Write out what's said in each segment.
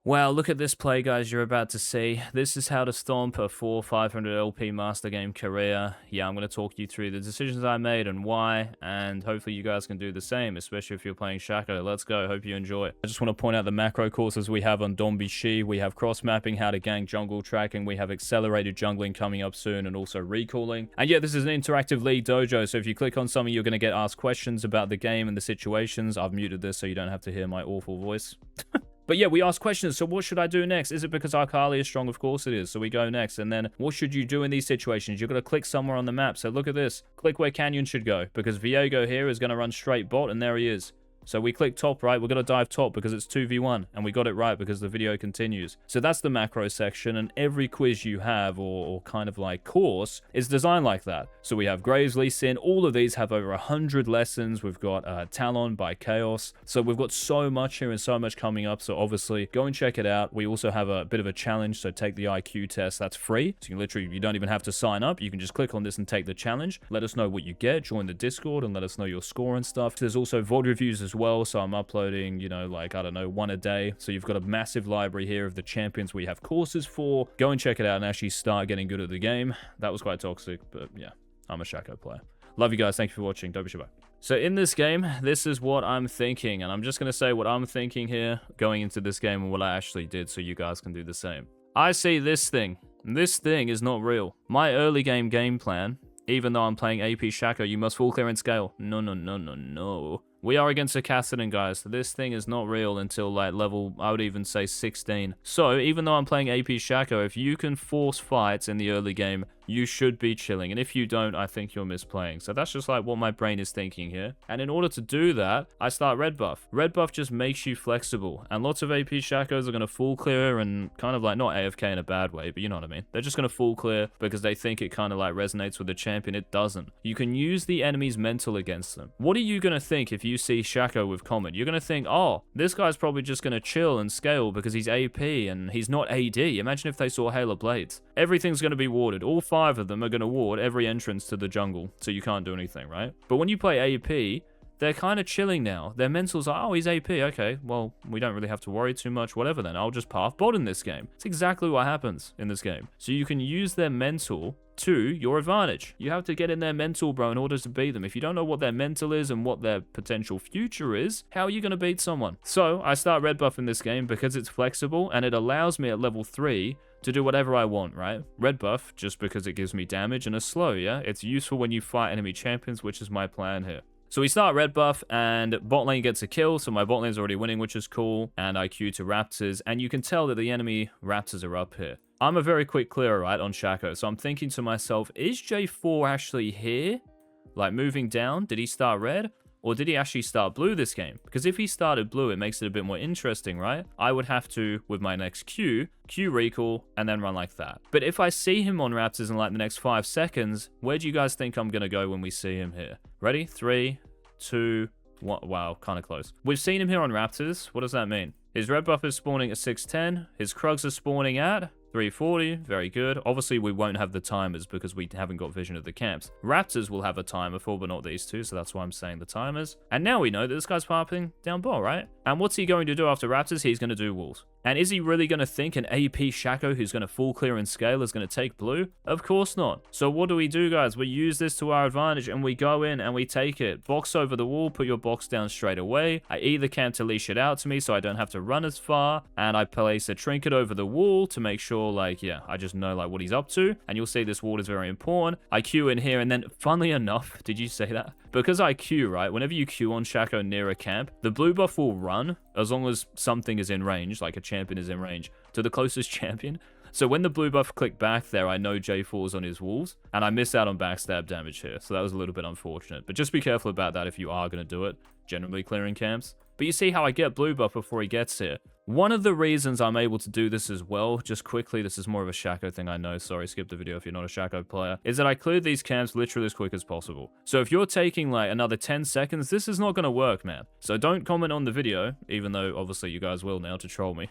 Wow, look at this play, guys, you're about to see. This is how to stomp a 4-500 LP Master Game career. Yeah, I'm going to talk you through the decisions I made and why, and hopefully you guys can do the same, especially if you're playing Shaco. Let's go, hope you enjoy. I just want to point out the macro courses we have on Donbeshi. We have cross-mapping, how to gank jungle tracking, we have accelerated jungling coming up soon, and also recalling. And yeah, this is an interactive league dojo, so if you click on something, you're going to get asked questions about the game and the situations. I've muted this so you don't have to hear my awful voice. But yeah, we ask questions. So what should I do next? Is it because Akali is strong? Of course it is. So we go next. And then what should you do in these situations? You're going to click somewhere on the map. So look at this. Click where Canyon should go. Because Viego here is going to run straight bot. And there he is. So we click top right, we're going to dive top because it's 2v1, and we got it right because the video continues. So that's the macro section, and every quiz you have, or kind of like course, is designed like that. So we have Graves, Lee Sin, all of these have over 100 lessons. We've got Talon by Chaos. So we've got so much here and so much coming up, so obviously go and check it out. We also have a bit of a challenge, so take the IQ test, that's free. So you can literally, you don't even have to sign up, you can just click on this and take the challenge. Let us know what you get, join the Discord, and let us know your score and stuff. There's also VOD reviews as well, so I'm uploading, you know, like, I don't know, one a day. So you've got a massive library here of the champions we have courses for. Go and check it out and actually start getting good at the game. That was quite toxic, but yeah, I'm a Shaco player. Love you guys, thank you for watching, Donbeshi, bye. So in this game, this is what I'm thinking, and I'm just going to say what I'm thinking here going into this game and what I actually did so you guys can do the same. I see this thing. This thing is not real. My early game plan, even though I'm playing AP Shaco, you must full clear and scale. No, no, no, no, no. We are against a Kassadin, guys. This thing is not real until, like, level, I would even say 16. So, even though I'm playing AP Shaco, if you can force fights in the early game, you should be chilling. And if you don't, I think you're misplaying. So that's just like what my brain is thinking here. And in order to do that, I start red buff. Red buff just makes you flexible. And lots of AP Shacos are going to full clear and kind of like, not AFK in a bad way, but you know what I mean. They're just going to full clear because they think it kind of like resonates with the champion. It doesn't. You can use the enemy's mental against them. What are you going to think if you see Shaco with comment? You're going to think, oh, this guy's probably just going to chill and scale because he's AP and he's not AD. Imagine if they saw Halo Blades. Everything's going to be warded. All 5 of them are going to ward every entrance to the jungle, so you can't do anything, right? But when you play AP, they're kind of chilling now. Their mentals are, oh, he's AP, okay, well, we don't really have to worry too much, whatever then. I'll just path bot in this game. It's exactly what happens in this game. So you can use their mental to your advantage. You have to get in their mental, bro, in order to beat them. If you don't know what their mental is and what their potential future is, how are you going to beat someone? So I start red buff in this game because it's flexible and it allows me at level 3 to do whatever I want, right? Red buff, just because it gives me damage and a slow, yeah? It's useful when you fight enemy champions, which is my plan here. So we start red buff, and bot lane gets a kill, so my bot lane's already winning, which is cool, and I queue to Raptors, and you can tell that the enemy Raptors are up here. I'm a very quick clearer, right, on Shaco, so I'm thinking to myself, is J4 actually here? Like, moving down? Did he start red? Or did he actually start blue this game? Because if he started blue, it makes it a bit more interesting, right? I would have to, with my next Q recall, and then run like that. But if I see him on Raptors in like the next 5 seconds, where do you guys think I'm going to go when we see him here? Ready? 3, 2, 1. Wow, kind of close. We've seen him here on Raptors. What does that mean? His red buff is spawning at 610. His Krugs are spawning at 340, very good. Obviously, we won't have the timers because we haven't got vision of the camps. Raptors will have a timer for, but not these two, so that's why I'm saying the timers. And now we know that this guy's popping down bot, right? And what's he going to do after Raptors? He's going to do Wolves. And is he really going to think an AP Shaco who's going to full clear and scale is going to take blue? Of course not. So what do, guys? We use this to our advantage and we go in and we take it. Box over the wall, put your box down straight away. I either camp to leash it out to me so I don't have to run as far, and I place a trinket over the wall to make sure, like, yeah, I just know like what he's up to. And you'll see this ward is very important. I queue in here, and then funnily enough, did you say that? Because I queue, right? Whenever you queue on Shaco near a camp, the blue buff will run as long as something is in range, like a champion is in range, to the closest champion. So when the blue buff clicked back there, I know J4's on his wolves, and I miss out on backstab damage here. So that was a little bit unfortunate. But just be careful about that if you are going to do it, generally clearing camps. But you see how I get blue buff before he gets here. One of the reasons I'm able to do this as well, just quickly, this is more of a Shaco thing, I know, sorry, skip the video if you're not a Shaco player, is that I cleared these camps literally as quick as possible. So if you're taking like another 10 seconds, this is not going to work, man. So don't comment on the video, even though obviously you guys will now to troll me.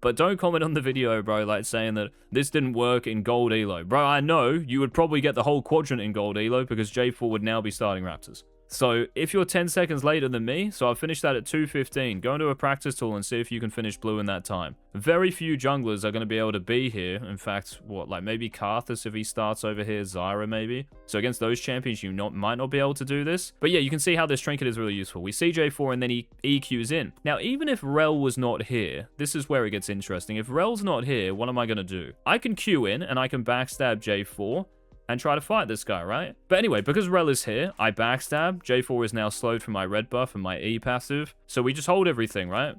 But don't comment on the video, bro, like saying that this didn't work in gold elo. Bro, I know you would probably get the whole quadrant in gold elo because J4 would now be starting Raptors. So if you're 10 seconds later than me, so I've finished that at 2:15, go into a practice tool and see if you can finish blue in that time. Very few junglers are going to be able to be here. In fact, what, like maybe Karthus if he starts over here, Zyra maybe. So against those champions, you might not be able to do this. But yeah, you can see how this trinket is really useful. We see J4 and then he EQs in. Now, even if Rel was not here, this is where it gets interesting. If Rel's not here, what am I going to do? I can Q in and I can backstab J4 and try to fight this guy, right? But anyway, because Rel is here, I backstab. J4 is now slowed from my red buff and my E passive. So we just hold everything, right?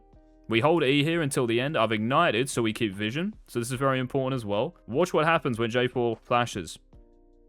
We hold E here until the end. I've ignited, so we keep vision. So this is very important as well. Watch what happens when J4 flashes.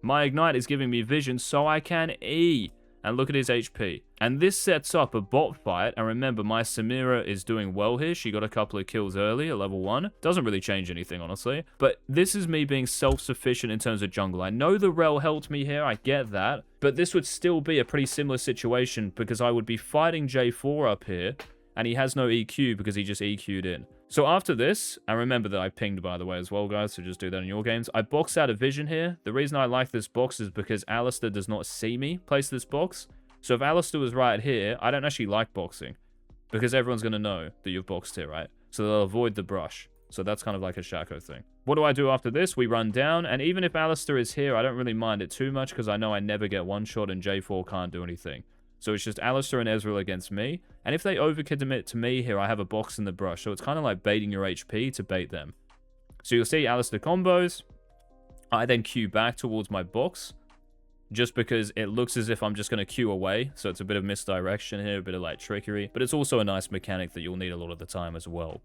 My ignite is giving me vision, so I can E. And look at his HP. And this sets up a bot fight. And remember, my Samira is doing well here. She got a couple of kills early at level 1. Doesn't really change anything, honestly. But this is me being self-sufficient in terms of jungle. I know the Rel helped me here. I get that. But this would still be a pretty similar situation because I would be fighting J4 up here. And he has no EQ because he just EQ'd in. So after this, and remember that I pinged by the way as well, guys, so just do that in your games. I box out a vision here. The reason I like this box is because Alistar does not see me place this box. So if Alistar was right here, I don't actually like boxing because everyone's going to know that you've boxed here, right? So they'll avoid the brush. So that's kind of like a shaco thing. What do I do after this? We run down, and even if Alistar is here, I don't really mind it too much because I know I never get one shot and J4 can't do anything. So it's just Alistar and Ezreal against me. And if they overcommit to me here, I have a box in the brush. So it's kind of like baiting your HP to bait them. So you'll see Alistar combos. I then Q back towards my box. Just because it looks as if I'm just going to Q away. So it's a bit of misdirection here, a bit of like trickery. But it's also a nice mechanic that you'll need a lot of the time as well.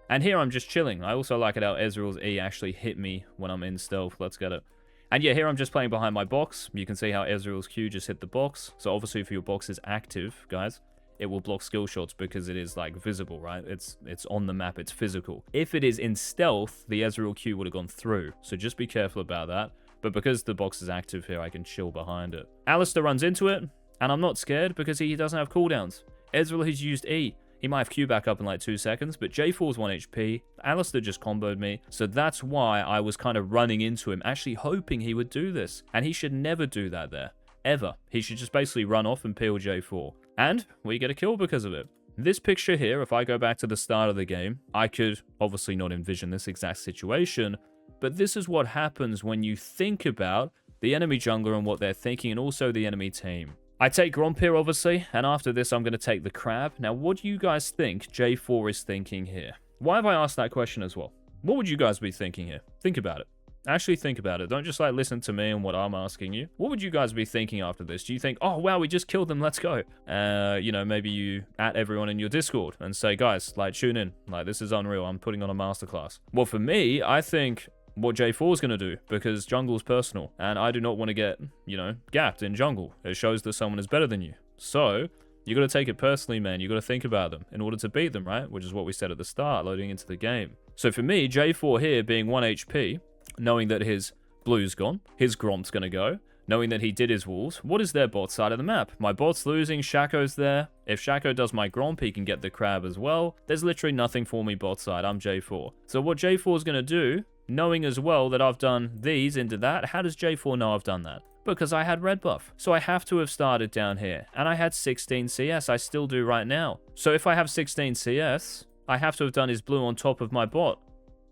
And here I'm just chilling. I also like it how Ezreal's E actually hit me when I'm in stealth. Let's get it. And yeah, here I'm just playing behind my box. You can see how Ezreal's Q just hit the box. So obviously if your box is active, guys, it will block skill shots because it is like visible, right? It's on the map, it's physical. If it is in stealth, the Ezreal Q would have gone through. So just be careful about that. But because the box is active here, I can chill behind it. Alistar runs into it, and I'm not scared because he doesn't have cooldowns. Ezreal has used E. He might have Q back up in like 2 seconds, but J4's 1 HP. Alistar just comboed me, so that's why I was kind of running into him, actually hoping he would do this. And he should never do that there. Ever. He should just basically run off and peel J4. And we get a kill because of it. This picture here, if I go back to the start of the game, I could obviously not envision this exact situation, but this is what happens when you think about the enemy jungler and what they're thinking, and also the enemy team. I take Gromp here, obviously, and after this, I'm going to take the crab. Now, what do you guys think J4 is thinking here? Why have I asked that question as well? What would you guys be thinking here? Think about it. Actually think about it. Don't just like listen to me and what I'm asking you. What would you guys be thinking after this? Do you think, oh, wow, we just killed them, let's go? You know, maybe you at everyone in your Discord and say, guys, like, tune in. Like, this is unreal. I'm putting on a masterclass. Well, for me, I think what J4 is going to do, because jungle is personal, and I do not want to get, you know, gapped in jungle. It shows that someone is better than you. So, you got to take it personally, man. You got to think about them in order to beat them, right? Which is what we said at the start, loading into the game. So for me, J4 here being 1 HP, knowing that his blue's gone, his Gromp's going to go, knowing that he did his wolves, what is their bot side of the map? My bot's losing, Shaco's there. If Shaco does my Gromp, he can get the crab as well. There's literally nothing for me bot side. I'm J4. So what J4 is going to do, knowing as well that I've done these into that, how does J4 know I've done that? Because I had red buff. So I have to have started down here. And I had 16 CS. I still do right now. So if I have 16 CS, I have to have done his blue on top of my bot.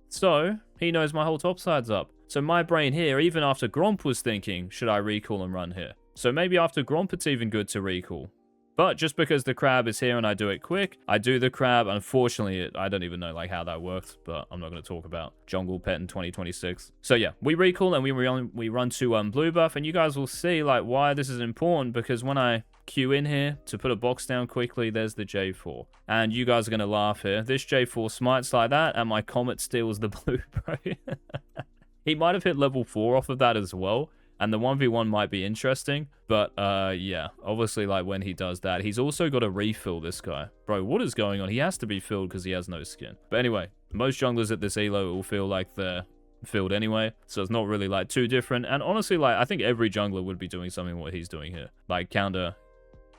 So he knows my whole top side's up. So my brain here, even after Gromp was thinking, should I recall and run here? So maybe after Gromp it's even good to recall. But just because the crab is here and I do it quick, I do the crab. Unfortunately, I don't even know like how that worked, but I'm not going to talk about jungle pet in 2026. So yeah, we recall and we run to blue buff, and you guys will see like why this is important, because when I Q in here to put a box down quickly, there's the J4. And you guys are going to laugh here. This J4 smites like that, and my comet steals the blue, bro. He might have hit level 4 off of that as well. And the 1v1 might be interesting, but yeah, obviously like when he does that, he's also got to refill this guy. Bro, what is going on? He has to be filled because he has no skin. But anyway, most junglers at this elo will feel like they're filled anyway, so it's not really like too different. And honestly, like I think every jungler would be doing something what he's doing here, like counter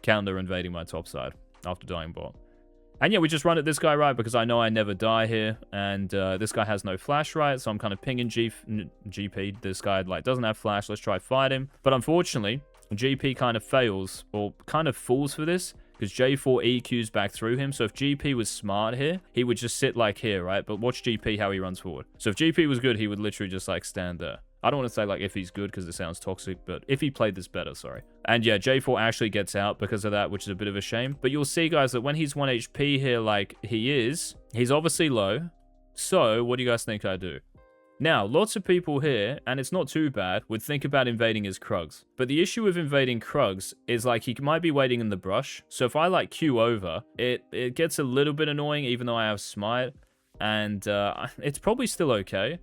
invading my top side after dying bot. And yeah, we just run at this guy, right, because I know I never die here, and this guy has no flash, right, so I'm kind of pinging GP. This guy, like, doesn't have flash. Let's try fight him. But unfortunately, GP kind of fails, or kind of falls for this, because J4 EQs back through him. So if GP was smart here, he would just sit like here, right? But watch GP how he runs forward. So if GP was good, he would literally just like stand there. I don't want to say like if he's good because it sounds toxic, but if he played this better, sorry. And yeah, J4 actually gets out because of that, which is a bit of a shame. But you'll see, guys, that when he's 1 HP here like he is, he's obviously low. So what do you guys think I do? Now, lots of people here, and it's not too bad, would think about invading his Krugs. But the issue with invading Krugs is like he might be waiting in the brush. So if I like Q over, it gets a little bit annoying even though I have smite. And it's probably still okay.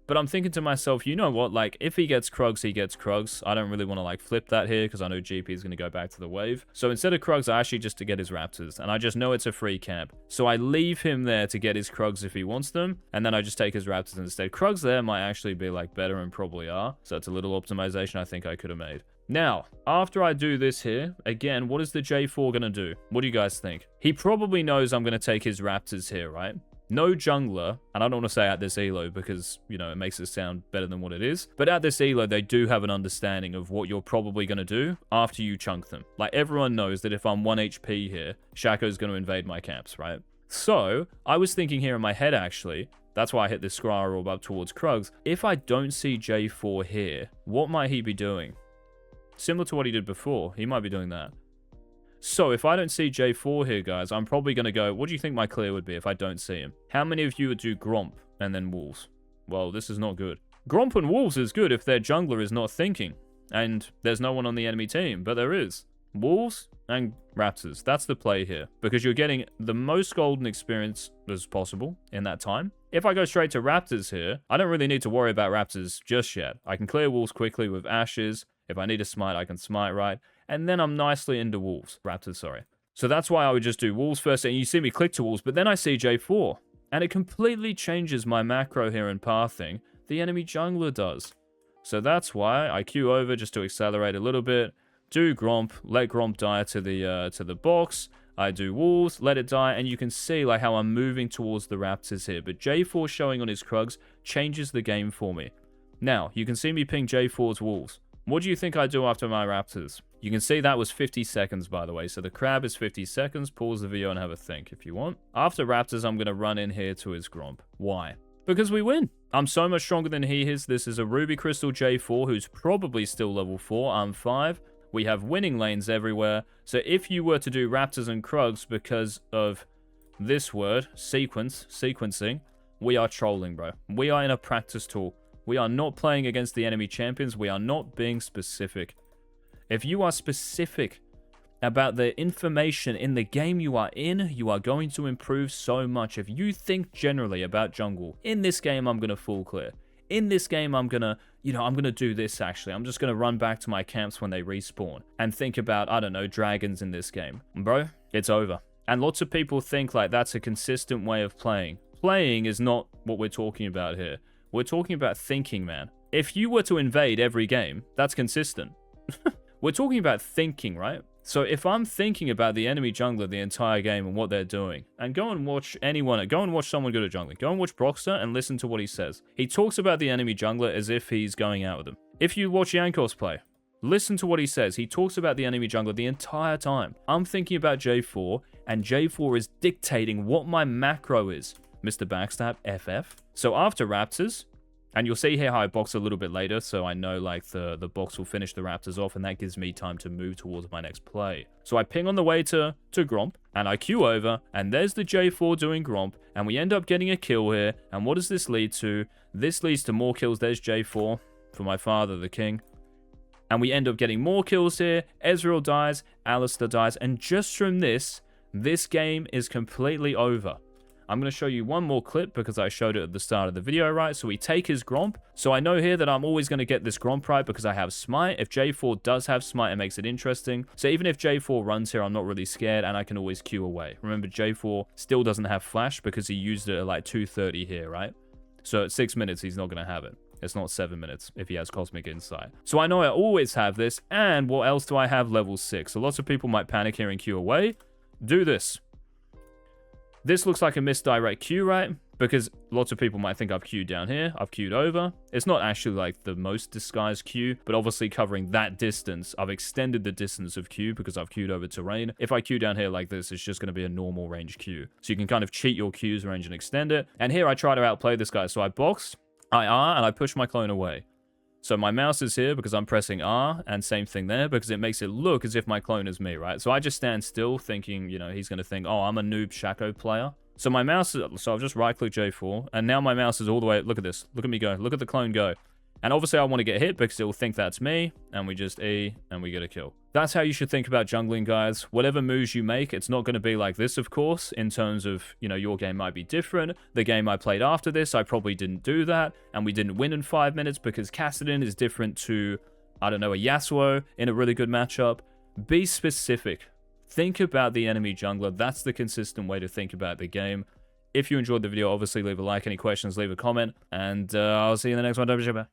But I'm thinking to myself, you know what? Like, if he gets Krugs, he gets Krugs. I don't really want to, like, flip that here because I know GP is going to go back to the wave. So instead of Krugs, I actually just to get his Raptors. And I just know it's a free camp. So I leave him there to get his Krugs if he wants them. And then I just take his Raptors instead. Krugs there might actually be, like, better and probably are. So it's a little optimization I think I could have made. Now, after I do this here, again, what is the J4 going to do? What do you guys think? He probably knows I'm going to take his Raptors here, right? No jungler, and I don't want to say at this elo because, you know, it makes it sound better than what it is. But at this elo, they do have an understanding of what you're probably going to do after you chunk them. Like, everyone knows that if I'm 1 HP here, Shaco's going to invade my camps, right? So, I was thinking here in my head, actually, that's why I hit this Scryer orb up towards Krugs. If I don't see J4 here, what might he be doing? Similar to what he did before, he might be doing that. So, if I don't see J4 here, guys, I'm probably going to go, what do you think my clear would be if I don't see him? How many of you would do Gromp and then Wolves? Well, this is not good. Gromp and Wolves is good if their jungler is not thinking. And there's no one on the enemy team, but there is. Wolves and Raptors. That's the play here. Because you're getting the most golden experience as possible in that time. If I go straight to Raptors here, I don't really need to worry about Raptors just yet. I can clear Wolves quickly with Ashes. If I need a smite, I can smite right. And then I'm nicely into Wolves. Raptors, sorry. So that's why I would just do Wolves first. And you see me click to Wolves, but then I see J4. And it completely changes my macro here in pathing. The enemy jungler does. So that's why I Q over just to accelerate a little bit. Do Gromp, let Gromp die to the box. I do Wolves, let it die, and you can see like how I'm moving towards the Raptors here. But J4 showing on his Krugs changes the game for me. Now, you can see me ping J4's Wolves. What do you think I do after my Raptors? You can see that was 50 seconds, by the way. So the crab is 50 seconds. Pause the video and have a think if you want. After Raptors, I'm going to run in here to his Gromp. Why? Because we win. I'm so much stronger than he is. This is a Ruby Crystal J4 who's probably still level 4. I'm 5. We have winning lanes everywhere. So if you were to do Raptors and Krugs because of this word, sequencing, we are trolling, bro. We are in a practice tool. We are not playing against the enemy champions. We are not being specific. If you are specific about the information in the game you are in, you are going to improve so much. If you think generally about jungle, in this game, I'm going to full clear. In this game, I'm going to, I'm going to do this actually. I'm just going to run back to my camps when they respawn and think about, I don't know, dragons in this game. Bro, it's over. And lots of people think like that's a consistent way of playing. Playing is not what we're talking about here. We're talking about thinking, man. If you were to invade every game, that's consistent. We're talking about thinking, right? So if I'm thinking about the enemy jungler the entire game and what they're doing, and go and watch someone good at jungling. Go and watch Broxter and listen to what he says. He talks about the enemy jungler as if he's going out with them. If you watch Yankos play, listen to what he says. He talks about the enemy jungler the entire time. I'm thinking about J4, and J4 is dictating what my macro is. Mr. Backstab, FF. So after Raptors, and you'll see here how I box a little bit later, so I know like the box will finish the Raptors off, and that gives me time to move towards my next play. So I ping on the way to Gromp, and I Q over, and there's the J4 doing Gromp, and we end up getting a kill here. And what does this lead to? This leads to more kills. There's J4 for my father, the king. And we end up getting more kills here. Ezreal dies, Alistar dies, and just from this game is completely over. I'm going to show you one more clip because I showed it at the start of the video, right? So we take his Gromp. So I know here that I'm always going to get this Gromp right because I have Smite. If J4 does have Smite, it makes it interesting. So even if J4 runs here, I'm not really scared and I can always Q away. Remember, J4 still doesn't have Flash because he used it at like 2:30 here, right? So at 6 minutes, he's not going to have it. It's not 7 minutes if he has Cosmic Insight. So I know I always have this. And what else do I have? Level 6. So lots of people might panic here and Q away. Do this. This looks like a misdirect Q, right? because lots of people might think I've queued down here, I've queued over. It's not actually like the most disguised queue, but obviously covering that distance, I've extended the distance of queue because I've queued over terrain. If I queue down here like this, it's just going to be a normal range queue. So you can kind of cheat your queues range and extend it. And here I try to outplay this guy. So I boxed, I R, and I push my clone away. So my mouse is here because I'm pressing R, and same thing there because it makes it look as if my clone is me, right? So I just stand still thinking, you know, he's going to think, oh, I'm a noob shaco player. So my mouse, so I've just right-click J4, and now my mouse is all the way, look at this, look at me go, look at the clone go. And obviously I want to get hit because it will think that's me, and we just E, and we get a kill. That's how you should think about jungling, guys. Whatever moves you make, it's not going to be like this, of course, in terms of, you know, your game might be different. The game I played after this, I probably didn't do that, and we didn't win in 5 minutes because Kassadin is different to, I don't know, a Yasuo in a really good matchup. Be specific. Think about the enemy jungler. That's the consistent way to think about the game. If you enjoyed the video, obviously leave a like. Any questions, leave a comment, and I'll see you in the next one. Donbeshi.